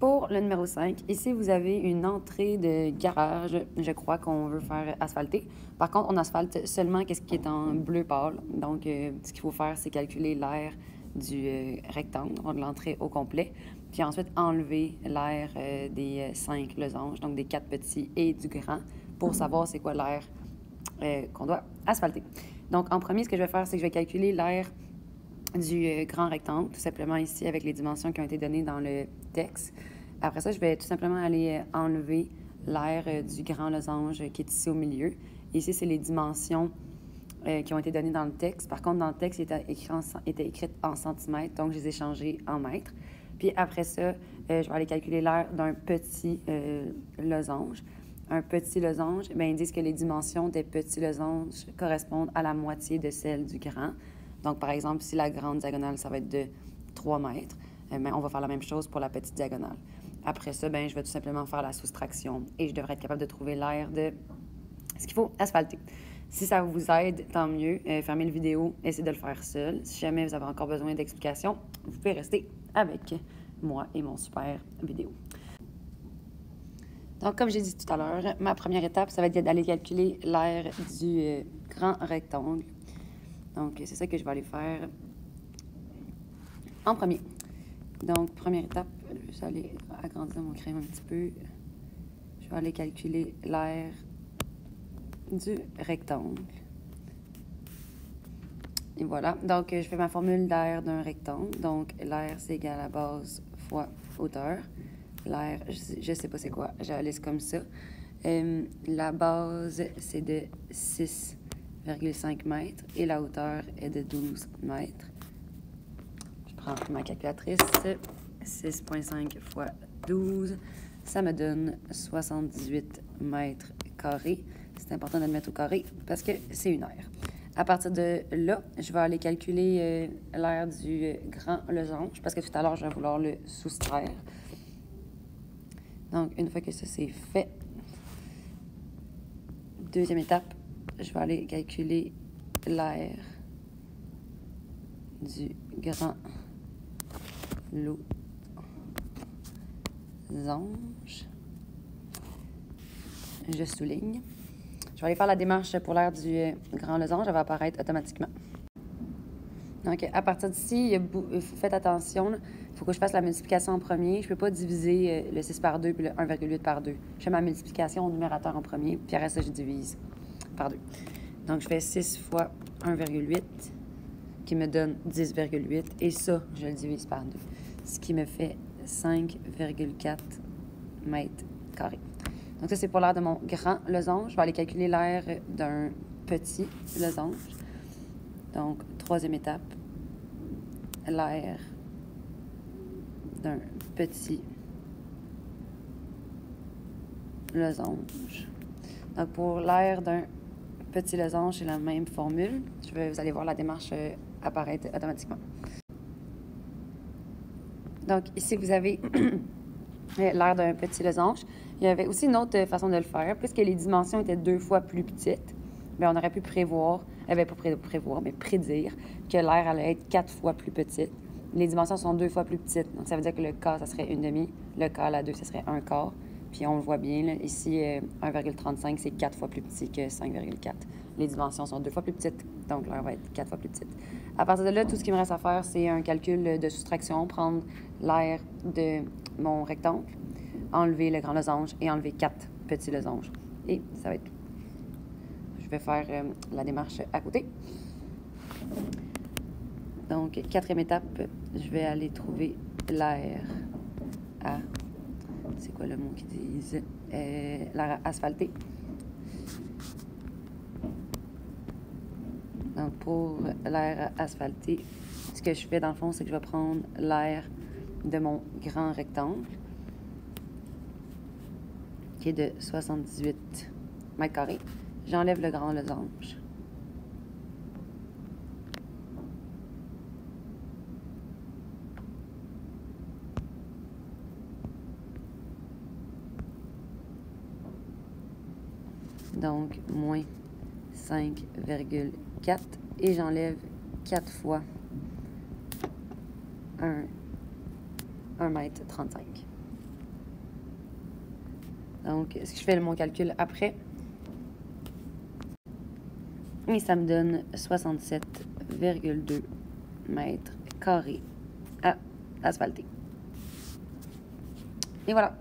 Pour le numéro 5, ici, vous avez une entrée de garage, je crois qu'on veut faire asphalter. Par contre, on asphalte seulement ce qui est en bleu pâle. Donc, ce qu'il faut faire, c'est calculer l'aire du rectangle, de l'entrée au complet. Puis ensuite, enlever l'aire des 5 losanges, donc des 4 petits et du grand, pour savoir c'est quoi l'aire qu'on doit asphalter. Donc, en premier, ce que je vais faire, c'est que je vais calculer l'aire du grand rectangle, tout simplement ici avec les dimensions qui ont été données dans le texte. Après ça, je vais tout simplement aller enlever l'aire du grand losange qui est ici au milieu. Ici, c'est les dimensions qui ont été données dans le texte. Par contre, dans le texte, il était écrit en centimètres, donc je les ai changés en mètres. Puis après ça, je vais aller calculer l'aire d'un petit losange. Un petit losange, bien, ils disent que les dimensions des petits losanges correspondent à la moitié de celles du grand. Donc, par exemple, si la grande diagonale, ça va être de 3 mètres, bien, on va faire la même chose pour la petite diagonale. Après ça, bien, je vais tout simplement faire la soustraction et je devrais être capable de trouver l'aire de ce qu'il faut asphalter. Si ça vous aide, tant mieux. Fermez la vidéo, essayez de le faire seul. Si jamais vous avez encore besoin d'explications, vous pouvez rester avec moi et mon super vidéo. Donc, comme j'ai dit tout à l'heure, ma première étape, ça va être d'aller calculer l'aire du grand rectangle. Donc, c'est ça que je vais aller faire en premier. Donc, première étape, je vais aller agrandir mon crayon un petit peu. Je vais aller calculer l'aire du rectangle. Et voilà. Donc, je fais ma formule d'aire d'un rectangle. Donc, l'aire, c'est égal à base fois hauteur. L'aire, je sais pas c'est quoi. Je la laisse comme ça. La base, c'est de 6,5 mètres et la hauteur est de 12 mètres. Je prends ma calculatrice. 6,5 fois 12, ça me donne 78 mètres carrés. C'est important de le mettre au carré parce que c'est une aire. À partir de là, je vais aller calculer l'aire du grand losange parce que tout à l'heure, je vais vouloir le soustraire. Donc, une fois que ça, c'est fait, deuxième étape, je vais aller calculer l'aire du grand losange. Je souligne. Je vais aller faire la démarche pour l'aire du grand losange. Elle va apparaître automatiquement. Donc, à partir d'ici, faites attention. Il faut que je fasse la multiplication en premier. Je ne peux pas diviser le 6 par 2 puis le 1,8 par 2. Je fais ma multiplication au numérateur en premier, puis après ça, je divise par 2. Donc, je fais 6 fois 1,8 qui me donne 10,8. Et ça, je le divise par 2. Ce qui me fait 5,4 mètres carrés. Donc, ça, c'est pour l'aire de mon grand losange. Je vais aller calculer l'aire d'un petit losange. Donc, troisième étape, l'aire d'un petit losange. Donc, pour l'aire d'un petit losange, c'est la même formule. Vous allez voir la démarche apparaître automatiquement. Donc, ici, vous avez l'aire d'un petit losange. Il y avait aussi une autre façon de le faire. Puisque les dimensions étaient 2 fois plus petites, bien, on aurait pu prévoir, pas prévoir, mais prédire que l'aire allait être 4 fois plus petite. Les dimensions sont 2 fois plus petites. Donc, ça veut dire que le quart, ça serait 1/2. Le quart à la 2, ça serait 1 quart. Puis, on le voit bien, là, ici, 1,35, c'est 4 fois plus petit que 5,4. Les dimensions sont 2 fois plus petites, donc l'aire va être 4 fois plus petite. À partir de là, tout ce qu'il me reste à faire, c'est un calcul de soustraction, prendre l'aire de mon rectangle, enlever le grand losange et enlever 4 petits losanges. Et ça va être tout. Je vais faire la démarche à côté. Donc, quatrième étape, je vais aller trouver l'aire à... C'est quoi le mot qu'ils disent? L'aire asphaltée. Donc, pour l'aire asphaltée, ce que je fais dans le fond, c'est que je vais prendre l'aire de mon grand rectangle, qui est de 78 mètres carrés. J'enlève le grand losange. Donc, moins 5,4 et j'enlève 4 fois 1,35 m. Donc, si je fais mon calcul après, et ça me donne 67,2 mètres carrés à asphalter. Et voilà.